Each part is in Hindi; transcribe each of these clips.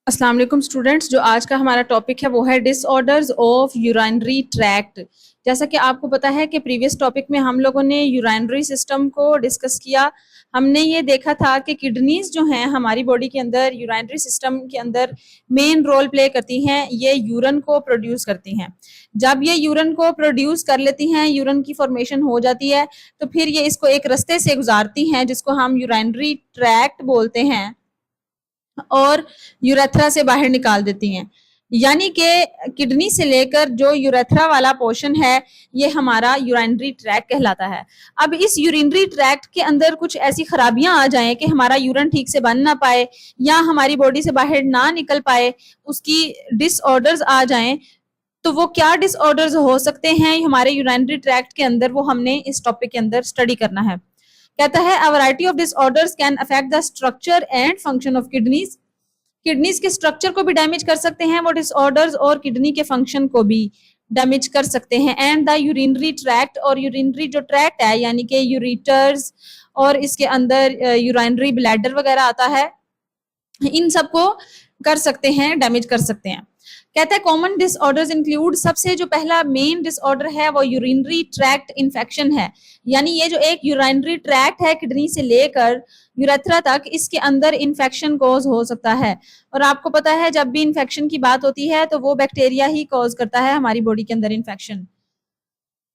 अस्सलाम वालेकुम स्टूडेंट्स। जो आज का हमारा टॉपिक है वो है डिसऑर्डर्स ऑफ यूराइनरी ट्रैक्ट। जैसा कि आपको पता है कि प्रीवियस टॉपिक में हम लोगों ने यूराइनरी सिस्टम को डिस्कस किया। हमने ये देखा था कि किडनीज जो हैं हमारी बॉडी के अंदर यूराइनरी सिस्टम के अंदर मेन रोल प्ले करती हैं। ये यूरन को प्रोड्यूस करती हैं। जब ये यूरन को प्रोड्यूस कर लेती हैं, यूरन की फॉर्मेशन हो जाती है, तो फिर ये इसको एक रास्ते से गुजारती हैं जिसको हम यूराइनरी ट्रैक्ट बोलते हैं और यूरेथ्रा से बाहर निकाल देती हैं। यानी कि किडनी से लेकर जो यूरेथ्रा वाला पोर्शन है ये हमारा यूरिनरी ट्रैक्ट कहलाता है। अब इस यूरिनरी ट्रैक्ट के अंदर कुछ ऐसी खराबियां आ जाएं कि हमारा यूरिन ठीक से बन ना पाए या हमारी बॉडी से बाहर ना निकल पाए, उसकी डिसऑर्डर्स आ जाएं, तो वो क्या डिसऑर्डर्स हो सकते हैं हमारे यूरिनरी ट्रैक्ट के अंदर, वो हमने इस टॉपिक के अंदर स्टडी करना है। कहता है a variety of disorders can affect the structure and function of kidneys. Kidneys के स्ट्रक्चर को भी डैमेज कर सकते हैं वो डिसऑर्डर्स, और किडनी के फंक्शन को भी डैमेज कर सकते हैं। एंड द यूरिनरी ट्रैक्ट, और यूरिनरी जो ट्रैक्ट है यानी कि यूरिटर्स और इसके अंदर यूरिनरी ब्लैडर वगैरह आता है, इन सबको कर सकते हैं, डैमेज कर सकते हैं। कहता है कॉमन डिसऑर्डर्स इंक्लूड, सबसे जो पहला मेन डिसऑर्डर है वो यूरिनरी ट्रैक्ट इन्फेक्शन है। यानी ये जो एक यूरिनरी ट्रैक्ट है किडनी से लेकर यूरेथ्रा तक, इसके अंदर इन्फेक्शन कॉज हो सकता है। और आपको पता है जब भी इन्फेक्शन की बात होती है तो वो बैक्टीरिया ही कॉज करता है हमारी बॉडी के अंदर इन्फेक्शन।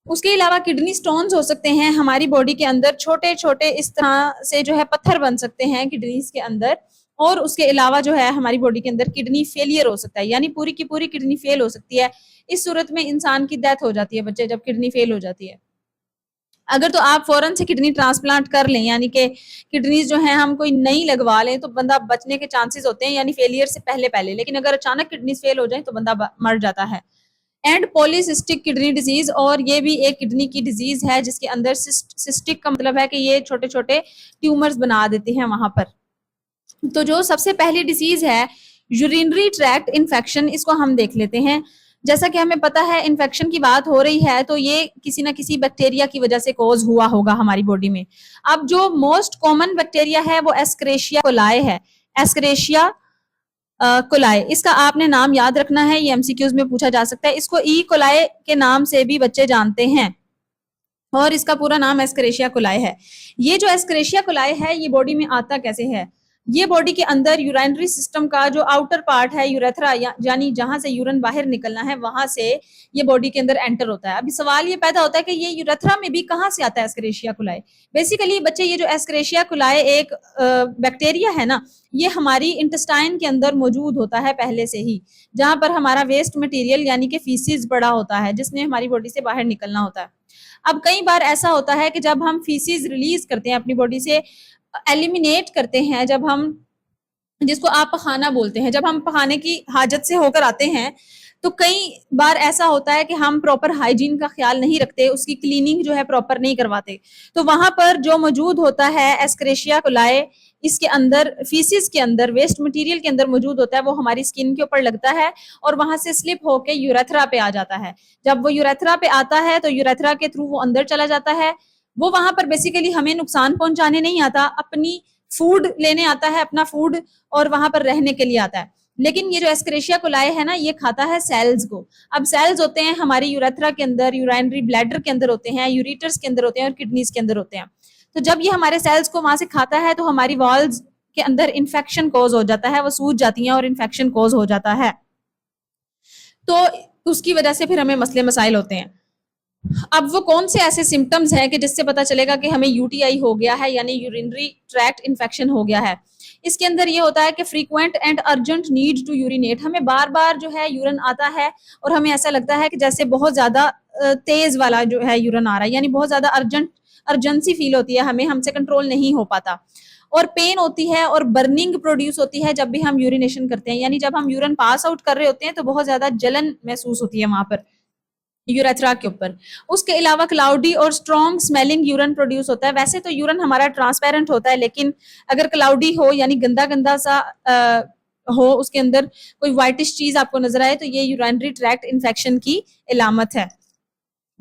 उसके अलावा किडनी स्टोन्स हो सकते हैं हमारी बॉडी के अंदर, छोटे छोटे इस तरह से जो है पत्थर बन सकते हैं किडनीज के अंदर। और उसके अलावा जो है हमारी बॉडी के अंदर किडनी फेलियर हो सकता है, यानी पूरी की पूरी किडनी फेल हो सकती है। इस सूरत में इंसान की डेथ हो जाती है बच्चे, जब किडनी फेल हो जाती है। अगर तो आप फौरन से किडनी ट्रांसप्लांट कर लें, यानी कि किडनीज जो है हम कोई नई लगवा लें, तो बंदा बचने के चांसेस होते हैं, यानी फेलियर से पहले पहले। लेकिन अगर अचानक किडनी फेल हो जाए तो बंदा मर जाता है। एंड पॉलीसिस्टिक किडनी डिजीज, और ये भी एक किडनी की डिजीज है जिसके अंदर सिस्टिक का मतलब है कि ये छोटे छोटे ट्यूमर्स बना देती हैं वहां पर। तो जो सबसे पहली डिजीज है यूरिनरी ट्रैक्ट इन्फेक्शन, इसको हम देख लेते हैं। जैसा कि हमें पता है इन्फेक्शन की बात हो रही है तो ये किसी ना किसी बैक्टीरिया की वजह से कॉज हुआ होगा हमारी बॉडी में। अब जो मोस्ट कॉमन बैक्टीरिया है वो एस्क्रेशिया कोलाई है। एस्क्रेशिया कोलाई, इसका आपने नाम याद रखना है, ये एमसीक्यूज में पूछा जा सकता है। इसको ई कोलाई के नाम से भी बच्चे जानते हैं और इसका पूरा नाम एस्क्रेशिया कोलाई है। ये जो एस्क्रेशिया कोलाई है ये बॉडी में आता कैसे है? ये बॉडी के अंदर यूरिनरी सिस्टम का जो आउटर पार्ट है यूरेथ्रा, यानी जहां से यूरिन बाहर निकलना है, वहां से ये बॉडी के अंदर एंटर होता है। अभी सवाल ये पैदा होता है कि ये यूरेथ्रा में भी कहां से आता है एस्क्रेशिया कोलाई। बेसिकली बच्चे ये जो एस्क्रेशिया कोलाई एक बैक्टीरिया है ना, ये हमारी इंटेस्टाइन के अंदर मौजूद होता है पहले से ही, जहां पर हमारा वेस्ट मटेरियल यानी कि फीसिस पड़ा होता है जिसने हमारी बॉडी से बाहर निकलना होता है। अब कई बार ऐसा होता है कि जब हम फीसिस रिलीज करते हैं अपनी बॉडी से, एलिमिनेट करते हैं, जब हम, जिसको आप पखाना बोलते हैं, जब हम पखाने की हाजत से होकर आते हैं, तो कई बार ऐसा होता है कि हम प्रॉपर हाइजीन का ख्याल नहीं रखते, उसकी क्लीनिंग जो है प्रॉपर नहीं करवाते। तो वहां पर जो मौजूद होता है एस्क्रेशिया कोलाई, इसके अंदर फीसिस के अंदर वेस्ट मटेरियल के अंदर मौजूद होता है, वो हमारी स्किन के ऊपर लगता है और वहां से स्लिप होके यूरेथ्रा पे आ जाता है। जब वो यूरेथ्रा पे आता है तो यूरेथ्रा के थ्रू वो अंदर चला जाता है। वो वहां पर बेसिकली हमें नुकसान पहुंचाने नहीं आता, अपनी फूड लेने आता है, अपना फूड, और वहां पर रहने के लिए आता है। लेकिन ये जो एस्क्रेशिया कोलाई है ना, ये खाता है सेल्स को। अब सेल्स होते हैं हमारी यूरेथ्रा के अंदर, यूराइनरी ब्लैडर के अंदर होते हैं, यूरिटर्स के अंदर होते हैं और किडनीज के अंदर होते हैं। तो जब ये हमारे सेल्स को वहां से खाता है तो हमारी वॉल्स के अंदर इन्फेक्शन कॉज हो जाता है, वो सूज जाती हैं और इन्फेक्शन कॉज हो जाता है। तो उसकी वजह से फिर हमें मसले मसाइल होते हैं। अब वो कौन से ऐसे सिम्टम्स हैं कि जिससे पता चलेगा कि हमें यूटीआई हो गया है, यानी यूरिनरी ट्रैक्ट इन्फेक्शन हो गया है? इसके अंदर ये होता है कि frequent and urgent need to urinate, हमें बार बार जो है यूरिन आता है और हमें ऐसा लगता है कि जैसे बहुत ज्यादा तेज वाला जो है यूरिन आ रहा है, यानी बहुत ज्यादा अर्जेंसी फील होती है हमें, हमसे कंट्रोल नहीं हो पाता। और पेन होती है और बर्निंग प्रोड्यूस होती है जब भी हम यूरिनेशन करते हैं, यानी जब हम यूरिन पास आउट कर रहे होते हैं तो बहुत ज्यादा जलन महसूस होती है वहां पर यूरेथ्रा के ऊपर। उसके अलावा क्लाउडी और स्ट्रॉन्ग स्मेलिंग यूरिन प्रोड्यूस होता है। वैसे तो यूरिन हमारा ट्रांसपेरेंट होता है, लेकिन अगर क्लाउडी हो यानी गंदा गंदा सा हो, उसके अंदर कोई व्हाइटिश चीज आपको नजर आए, तो ये यूरिनरी ट्रैक्ट इन्फेक्शन की इलामत है।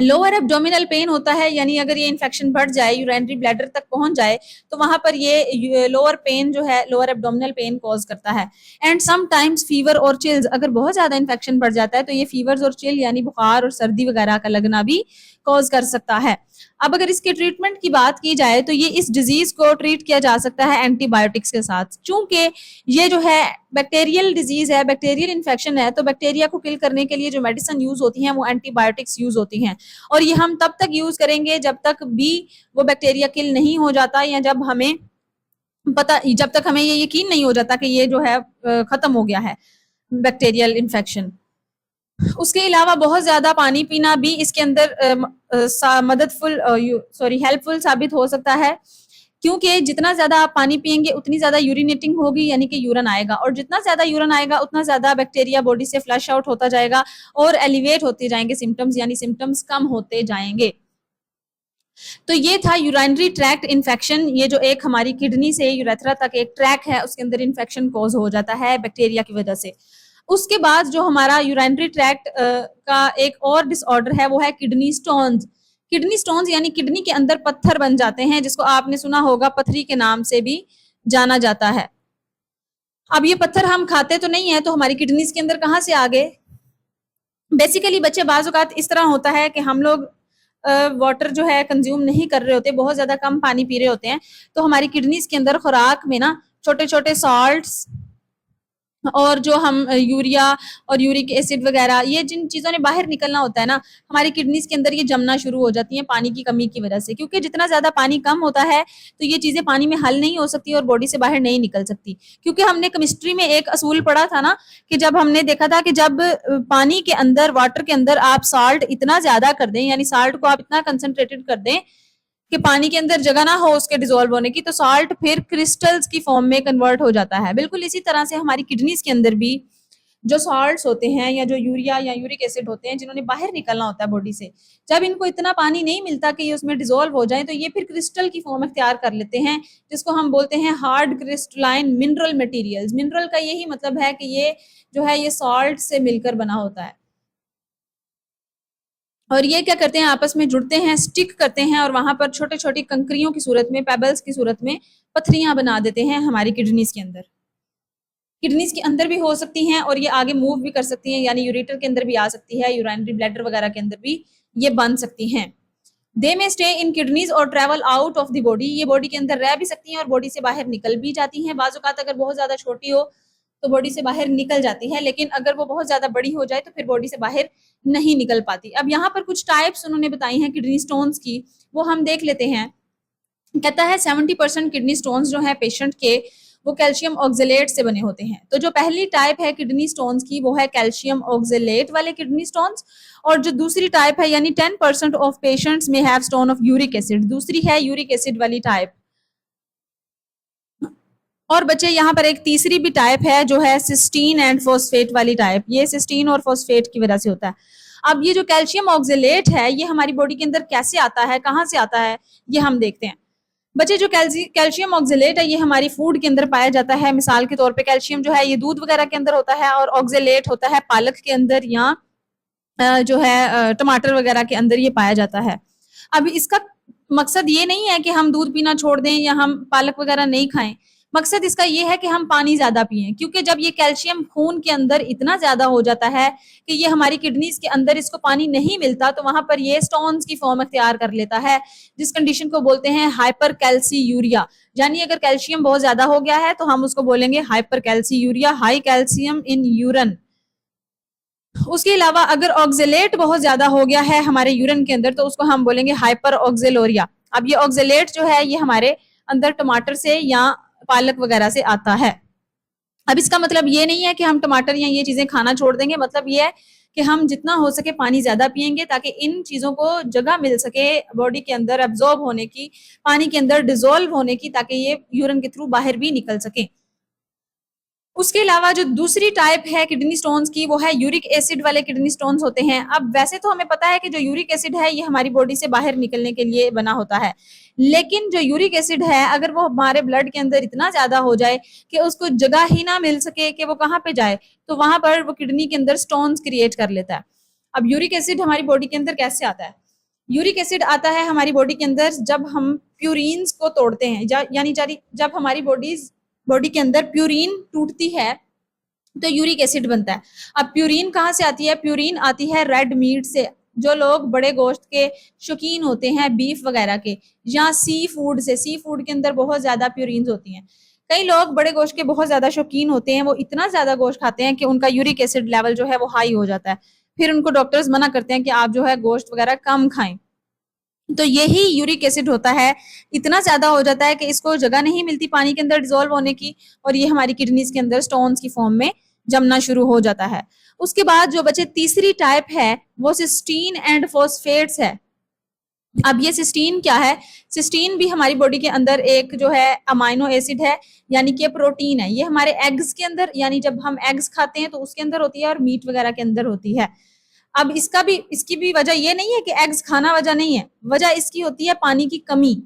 लोअर एब्डोमिनल पेन होता है, यानी अगर ये इन्फेक्शन बढ़ जाए, यूरिनरी ब्लैडर तक पहुंच जाए, तो वहां पर ये लोअर पेन जो है, लोअर एब्डोमिनल पेन कॉज करता है। एंड समटाइम्स फीवर और चिल्स, अगर बहुत ज्यादा इन्फेक्शन बढ़ जाता है तो ये फीवर्स और चिल यानी बुखार और सर्दी वगैरह का लगना भी कॉज कर सकता है। अब अगर इसके ट्रीटमेंट की बात की जाए तो ये इस डिजीज को ट्रीट किया जा सकता है एंटीबायोटिक्स के साथ। चूंकि ये जो है बैक्टीरियल डिजीज है, बैक्टीरियल इन्फेक्शन है, तो बैक्टीरिया को किल करने के लिए जो मेडिसिन यूज होती हैं वो एंटीबायोटिक्स यूज होती हैं, और ये हम तब तक यूज करेंगे जब तक भी वो बैक्टीरिया किल नहीं हो जाता, या जब तक हमें ये यकीन नहीं हो जाता कि ये जो है खत्म हो गया है बैक्टीरियल इन्फेक्शन। उसके अलावा बहुत ज्यादा पानी पीना भी इसके अंदर हेल्पफुल साबित हो सकता है, क्योंकि जितना ज्यादा आप पानी पिएंगे उतनी ज्यादा यूरिनेटिंग होगी, यानी कि यूरन आएगा, और जितना ज्यादा यूरन आएगा उतना ज्यादा बैक्टीरिया बॉडी से फ्लश आउट होता जाएगा और एलिवेट होते जाएंगे सिम्टम्स, यानी सिम्टम्स कम होते जाएंगे। तो ये था यूरिनरी ट्रैक्ट इन्फेक्शन। ये जो एक हमारी किडनी से यूरेथ्रा तक एक ट्रैक है, उसके अंदर इन्फेक्शन कॉज हो जाता है बैक्टीरिया की वजह से। उसके बाद जो हमारा यूरिनरी ट्रैक्ट का एक और डिसऑर्डर है वो है किडनी स्टोन्स। किडनी स्टोन्स यानी किडनी के अंदर पत्थर बन जाते हैं, जिसको आपने सुना होगा पथरी के नाम से भी जाना जाता है। अब ये पत्थर हम खाते तो नहीं है, तो हमारी किडनीज के अंदर कहाँ से आ गए? बेसिकली बच्चे बाज़ औक़ात इस तरह होता है कि हम लोग वाटर जो है कंज्यूम नहीं कर रहे होते, बहुत ज्यादा कम पानी पी रहे होते हैं, तो हमारी किडनीज के अंदर खुराक में ना छोटे छोटे सॉल्ट्स और जो हम यूरिया और यूरिक एसिड वगैरह, ये जिन चीजों ने बाहर निकलना होता है ना, हमारी किडनीज के अंदर ये जमना शुरू हो जाती हैं पानी की कमी की वजह से। क्योंकि जितना ज्यादा पानी कम होता है तो ये चीजें पानी में हल नहीं हो सकती और बॉडी से बाहर नहीं निकल सकती। क्योंकि हमने केमिस्ट्री में एक असूल पढ़ा था ना, कि जब हमने देखा था कि जब पानी के अंदर, वाटर के अंदर आप साल्ट इतना ज्यादा कर दें, यानी साल्ट को आप इतना कंसंट्रेटेड कर दें कि पानी के अंदर जगह ना हो उसके डिसॉल्व होने की, तो साल्ट फिर क्रिस्टल्स की फॉर्म में कन्वर्ट हो जाता है। बिल्कुल इसी तरह से हमारी किडनीज के अंदर भी जो सॉल्ट्स होते हैं या जो यूरिया या यूरिक एसिड होते हैं, जिन्होंने बाहर निकलना होता है बॉडी से, जब इनको इतना पानी नहीं मिलता कि ये उसमें डिसॉल्व हो जाए, तो ये फिर क्रिस्टल की फॉर्म अख्तियार कर लेते हैं, जिसको हम बोलते हैं hard crystalline mineral materials. Mineral का यही मतलब है कि ये जो है ये सॉल्ट से मिलकर बना होता है, और ये क्या करते हैं, आपस में जुड़ते हैं, स्टिक करते हैं, और वहां पर छोटे छोटी कंकरियों की सूरत में, पेबल्स की सूरत में पथरियां बना देते हैं हमारी किडनीज के अंदर। किडनीज के अंदर भी हो सकती हैं और ये आगे मूव भी कर सकती हैं, यानी यूरेटर के अंदर भी आ सकती है, यूरिनरी ब्लैडर वगैरह के अंदर भी ये बन सकती हैं। दे में स्टे इन किडनीज और travel out of the body. ये बॉडी के अंदर रह भी सकती हैं और बॉडी से बाहर निकल भी जाती हैं। बाज़ औक़ात अगर बहुत ज्यादा छोटी हो तो बॉडी से बाहर निकल जाती है, लेकिन अगर वो बहुत ज्यादा बड़ी हो जाए तो फिर बॉडी से बाहर नहीं निकल पाती। अब यहाँ पर कुछ टाइप्स उन्होंने बताई हैं किडनी स्टोन्स की, वो हम देख लेते हैं। कहता है 70% किडनी स्टोन्स जो है पेशेंट के, वो कैल्शियम ऑक्जेलेट से बने होते हैं। तो जो पहली टाइप है किडनी स्टोन्स की वो है कैल्शियम ऑक्जेलेट वाले किडनी स्टोन्स, और जो दूसरी टाइप है यानी 10% ऑफ पेशेंट्स में have stone of uric acid, दूसरी है यूरिक एसिड वाली टाइप। और बच्चे यहाँ पर एक तीसरी भी टाइप है जो है सिस्टीन एंड फॉस्फेट वाली टाइप। ये सिस्टीन और फॉस्फेट की वजह से होता है। अब ये जो कैल्शियम ऑक्जेलेट है ये हमारी बॉडी के अंदर कैसे आता है, कहाँ से आता है, ये हम देखते हैं। बच्चे जो कैल्शियम ऑक्जेलेट है ये हमारी फूड के अंदर पाया जाता है। मिसाल के तौर पे कैल्शियम जो है ये दूध वगैरह के अंदर होता है, और ऑक्जेलेट होता है पालक के अंदर या जो है टमाटर वगैरह के अंदर ये पाया जाता है। अब इसका मकसद ये नहीं है कि हम दूध पीना छोड़ दें या हम पालक वगैरह नहीं खाएं। मकसद इसका ये है कि हम पानी ज्यादा पिएं, क्योंकि जब ये कैल्शियम खून के अंदर इतना ज्यादा हो जाता है कि ये हमारी किडनीज के अंदर इसको पानी नहीं मिलता, तो वहां पर ये स्टोन्स की फॉर्म अख्तियार कर लेता है, जिस कंडीशन को बोलते हैं हाइपर कैल्सीयूरिया। यानी अगर कैल्शियम बहुत ज्यादा हो गया है तो हम उसको बोलेंगे हाइपर कैल्सीयूरिया, हाई कैल्शियम इन यूरन। उसके अलावा अगर ऑक्जेलेट बहुत ज्यादा हो गया है हमारे यूरिन के अंदर तो उसको हम बोलेंगे हाइपर ऑक्जेलोरिया। अब ये ऑक्जेलेट जो है ये हमारे अंदर टमाटर से या पालक वगैरह से आता है। अब इसका मतलब ये नहीं है कि हम टमाटर या ये चीजें खाना छोड़ देंगे, मतलब ये है कि हम जितना हो सके पानी ज्यादा पिएंगे ताकि इन चीजों को जगह मिल सके बॉडी के अंदर एब्जॉर्ब होने की, पानी के अंदर डिजोल्व होने की, ताकि ये यूरिन के थ्रू बाहर भी निकल सके। उसके अलावा जो दूसरी टाइप है किडनी स्टोन्स की वो है यूरिक एसिड वाले किडनी स्टोन्स होते हैं। अब वैसे तो हमें पता है कि जो यूरिक एसिड है ये हमारी बॉडी से बाहर निकलने के लिए बना होता है, लेकिन जो यूरिक एसिड है अगर वो हमारे ब्लड के अंदर इतना ज्यादा हो जाए कि उसको जगह ही ना मिल सके कि वो कहाँ पे जाए, तो वहां पर वो किडनी के अंदर स्टोन्स क्रिएट कर लेता है। अब यूरिक एसिड हमारी बॉडी के अंदर कैसे आता है? यूरिक एसिड आता है हमारी बॉडी के अंदर जब हम प्यूरिन्स को तोड़ते हैं, यानी जब हमारी बॉडी के अंदर प्यूरिन टूटती है तो यूरिक एसिड बनता है। अब प्यूरिन कहाँ से आती है? प्यूरिन आती है रेड मीट से। जो लोग बड़े गोश्त के शौकीन होते हैं, बीफ वगैरह के, या सी फूड से, सी फूड के अंदर बहुत ज्यादा प्यूरिन्स होती हैं। कई लोग बड़े गोश्त के बहुत ज्यादा शौकीन होते हैं, वो इतना ज्यादा गोश्त खाते हैं कि उनका यूरिक एसिड लेवल जो है वो हाई हो जाता है। फिर उनको डॉक्टर्स मना करते हैं कि आप जो है गोश्त वगैरह कम खाएं। तो यही यूरिक एसिड होता है, इतना ज्यादा हो जाता है कि इसको जगह नहीं मिलती पानी के अंदर डिजोल्व होने की, और ये हमारी किडनीज के अंदर स्टोन्स की फॉर्म में जमना शुरू हो जाता है। उसके बाद जो बचे तीसरी टाइप है वो सिस्टीन एंड फॉस्फेट्स है। अब ये सिस्टीन क्या है? सिस्टीन भी हमारी बॉडी के अंदर एक जो है अमाइनो एसिड है, यानी कि प्रोटीन है। ये हमारे एग्स के अंदर, यानी जब हम एग्स खाते हैं तो उसके अंदर होती है, और मीट वगैरह के अंदर होती है। अब इसकी भी वजह ये नहीं है कि एग्स खाना वजह नहीं है, वजह इसकी होती है पानी की कमी।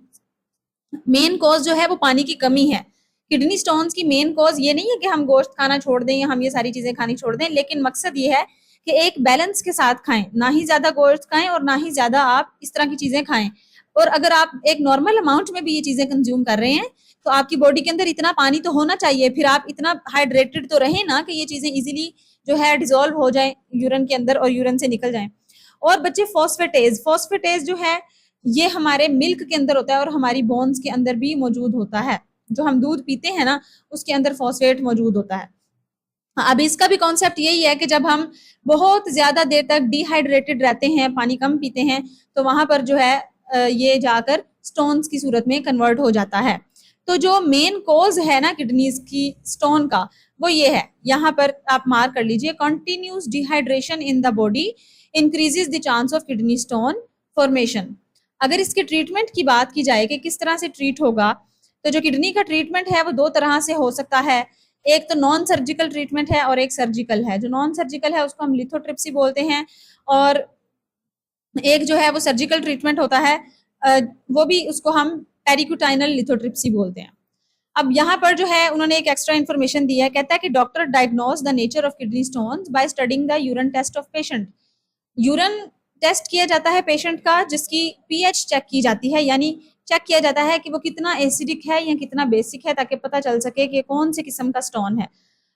मेन कॉज जो है वो पानी की कमी है। किडनी स्टोन्स की मेन कॉज ये नहीं है कि हम गोश्त खाना छोड़ दें या हम ये सारी चीजें खानी छोड़ दें, लेकिन मकसद ये है कि एक बैलेंस के साथ खाएं, ना ही ज्यादा गोश्त खाएं और ना ही ज्यादा आप इस तरह की चीजें खाएं। और अगर आप एक नॉर्मल अमाउंट में भी ये चीजें कंज्यूम कर रहे हैं तो आपकी बॉडी के अंदर इतना पानी तो होना चाहिए, फिर आप इतना हाइड्रेटेड तो रहें ना कि ये चीजें इजीली जो है डिजोल्व हो जाए यूरिन के अंदर और यूरिन से निकल जाए। और बच्चे फॉस्फेटेज, फॉस्फेटेज जो है ये हमारे मिल्क के अंदर होता है और हमारी बोन्स के अंदर भी मौजूद होता है। जो हम दूध पीते हैं ना उसके अंदर फॉस्फेट मौजूद होता है। अब इसका भी कॉन्सेप्ट यही है कि जब हम बहुत ज्यादा देर तक डिहाइड्रेटेड रहते हैं, पानी कम पीते हैं, तो वहां पर जो है ये जाकर स्टोन्स की सूरत में कन्वर्ट हो जाता है। तो जो मेन कॉज है ना किडनीज की स्टोन का, वो ये है, यहाँ पर आप मार्क कर लीजिए, continuous dehydration in the body increases the chance of kidney stone formation. अगर इसके ट्रीटमेंट की बात की जाए कि किस तरह से ट्रीट होगा, तो जो किडनी का ट्रीटमेंट है वो दो तरह से हो सकता है। एक तो नॉन सर्जिकल ट्रीटमेंट है और एक सर्जिकल है। जो नॉन सर्जिकल है उसको हम लिथोट्रिप्सी बोलते हैं, और एक जो है वो सर्जिकल ट्रीटमेंट होता है, वो भी उसको हम पेरिक्यूटाइनल लिथोट्रिप्सी बोलते हैं। अब यहाँ पर जो है उन्होंने एक एक्स्ट्रा इन्फॉर्मेशन दी है, कहता है कि doctor diagnose the nature of kidney stones by studying the urine test of patient. Urine test किया जाता है पेशेंट का, जिसकी पीएच चेक की जाती है, यानी चेक किया जाता है कि वो कितना एसिडिक है या कितना बेसिक है, ताकि पता चल सके कि कौन से किस्म का स्टोन है।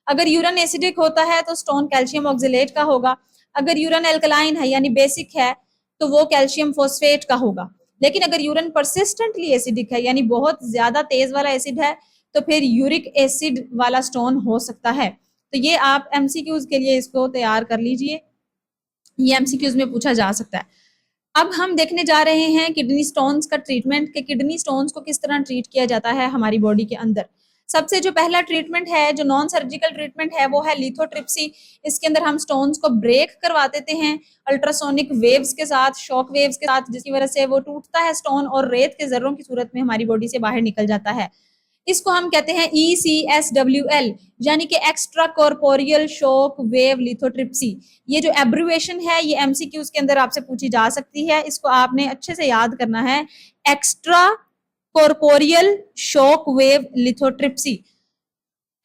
अगर यूरिन एसिडिक होता है तो स्टोन कैल्शियम ऑक्जेलेट का होगा। अगर यूरिन एल्कलाइन है यानी बेसिक है तो वो कैल्शियम फॉस्फेट का होगा। लेकिन अगर यूरिन परसिस्टेंटली एसिडिक है यानी बहुत ज्यादा तेज वाला एसिड है तो फिर यूरिक एसिड वाला स्टोन हो सकता है। तो ये आप एमसीक्यूज के लिए इसको तैयार कर लीजिए, ये एमसीक्यूज में पूछा जा सकता है। अब हम देखने जा रहे हैं किडनी स्टोन्स का ट्रीटमेंट, कि किडनी स्टोन्स को किस तरह ट्रीट किया जाता है हमारी बॉडी के अंदर। सबसे जो पहला ट्रीटमेंट है, जो नॉन सर्जिकल ट्रीटमेंट है, वो है लिथोट्रिप्सी। इसके अंदर हम स्टोन्स को ब्रेक करवा देते हैं अल्ट्रासोनिक वेव्स के साथ, शॉक वेव्स के साथ, जिसकी वजह से वो टूटता है स्टोन और रेत के जर्रों की सूरत में हमारी बॉडी से बाहर निकल जाता है। इसको हम कहते हैं ECSWL, यानी कि extra corporeal shock wave lithotripsy. ये जो एब्रिवेशन है ये एमसीक्यूज के अंदर आपसे पूछी जा सकती है, इसको आपने अच्छे से याद करना है, extra corporeal shock wave lithotripsy.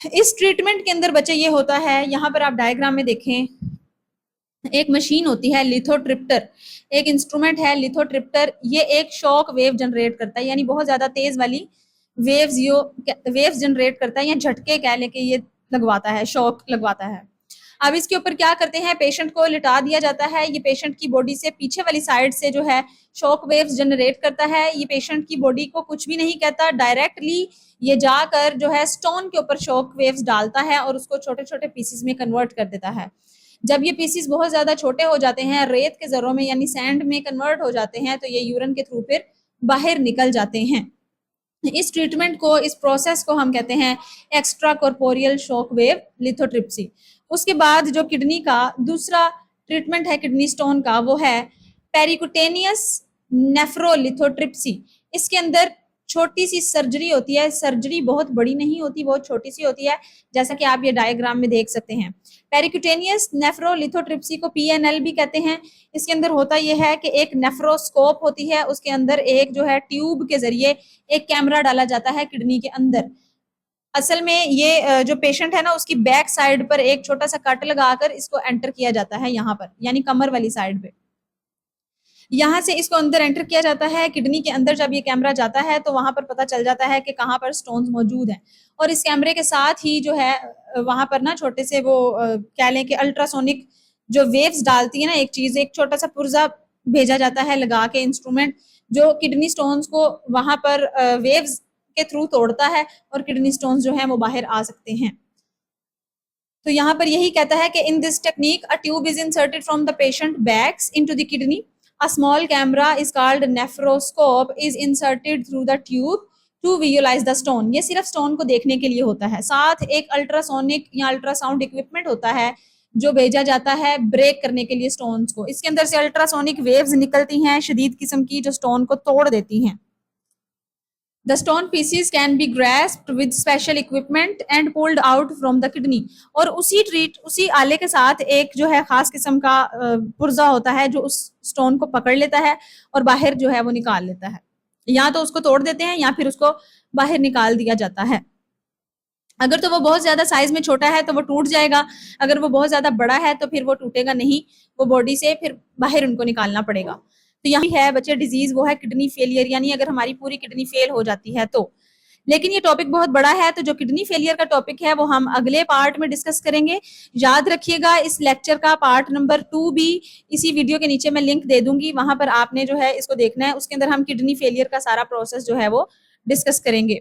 इस ट्रीटमेंट के अंदर बच्चे ये होता है, यहाँ पर आप डायग्राम में देखें, एक मशीन होती है लिथोट्रिप्टर, एक इंस्ट्रूमेंट है लिथोट्रिप्टर। ये एक शॉक वेव जनरेट करता है, यानी बहुत ज्यादा तेज वाली वेव्स जनरेट करता है, या झटके कह लेके ये लगवाता है, शॉक लगवाता है। अब इसके ऊपर क्या करते हैं, पेशेंट को लिटा दिया जाता है, ये पेशेंट की बॉडी से पीछे वाली साइड से जो है शॉक वेव्स जनरेट करता है। ये पेशेंट की बॉडी को कुछ भी नहीं कहता, डायरेक्टली ये जाकर जो है स्टोन के ऊपर शॉक वेव्स डालता है और उसको छोटे छोटे पीसेस में कन्वर्ट कर देता है। जब ये पीसेस बहुत ज्यादा छोटे हो जाते हैं, रेत के जर्रों में यानी सैंड में कन्वर्ट हो जाते हैं, तो ये यूरिन के थ्रू फिर बाहर निकल जाते हैं। इस ट्रीटमेंट को, इस प्रोसेस को हम कहते हैं extra corporeal shock wave lithotripsy. उसके बाद जो किडनी का दूसरा ट्रीटमेंट है किडनी स्टोन का, वो है पेरिकुटेनियस नेफ्रोलिथोट्रिप्सी। इसके अंदर छोटी सी सर्जरी होती है, सर्जरी बहुत बड़ी नहीं होती, बहुत छोटी सी होती है, जैसा कि आप ये डायग्राम में देख सकते हैं। पेरिकुटेनियस नेफ्रोलिथोट्रिप्सी को PNL भी कहते हैं। इसके अंदर होता यह है कि एक नेफ्रोस्कोप होती है, उसके अंदर एक जो है ट्यूब के जरिए एक कैमरा डाला जाता है किडनी के अंदर। असल में ये जो पेशेंट है ना उसकी बैक साइड पर एक छोटा सा कट लगाकर इसको एंटर किया जाता है यहाँ पर, यानी कमर वाली साइड पे। यहाँ से इसको अंदर एंटर किया जाता है। किडनी के अंदर जब ये कैमरा जाता है तो वहां पर पता चल जाता है कि कहाँ पर स्टोन्स मौजूद हैं। और इस कैमरे के साथ ही जो है वहां पर ना छोटे से वो कह लें कि अल्ट्रासोनिक जो वेव्स डालती है ना, एक चीज, एक छोटा सा पुर्जा भेजा जाता है लगा के इंस्ट्रूमेंट, जो किडनी स्टोन्स को वहां पर वेव्स के थ्रू तोड़ता है और किडनी स्टोन्स जो है वो बाहर आ सकते हैं। तो यहाँ पर यही कहता है कि in this technique a tube is inserted from the patient backs into the kidney, a small camera is called nephroscope is inserted through the tube to visualize the stone. ये सिर्फ स्टोन को देखने के लिए होता है। साथ एक अल्ट्रासोनिक या अल्ट्रासाउंड इक्विपमेंट होता है जो भेजा जाता है ब्रेक करने के लिए स्टोन्स को। इसके अंदर से अल्ट्रासोनिक वेव्स निकलती हैं शदीद किस्म की, जो स्टोन को तोड़ देती हैं। The stone pieces can be grasped with special equipment and pulled out from the kidney। और उसी आले के साथ एक जो है खास किस्म का पुर्जा होता है जो उस स्टोन को पकड़ लेता है और बाहर जो है वो निकाल लेता है। या तो उसको तोड़ देते हैं या फिर उसको बाहर निकाल दिया जाता है। अगर तो वो बहुत ज्यादा साइज में छोटा है तो वो टूट जाएगा, अगर वो बहुत ज्यादा बड़ा है तो फिर वो टूटेगा नहीं, वो बॉडी से फिर बाहर उनको निकालना पड़ेगा। तो यहाँ है बच्चे डिजीज, वो है किडनी फेलियर, यानी अगर हमारी पूरी किडनी फेल हो जाती है तो। लेकिन ये टॉपिक बहुत बड़ा है, तो जो किडनी फेलियर का टॉपिक है वो हम अगले पार्ट में डिस्कस करेंगे। याद रखिएगा इस लेक्चर का पार्ट नंबर 2 भी इसी वीडियो के नीचे मैं लिंक दे दूंगी, वहां पर आपने जो है इसको देखना है। उसके अंदर हम किडनी फेलियर का सारा प्रोसेस जो है वो डिस्कस करेंगे।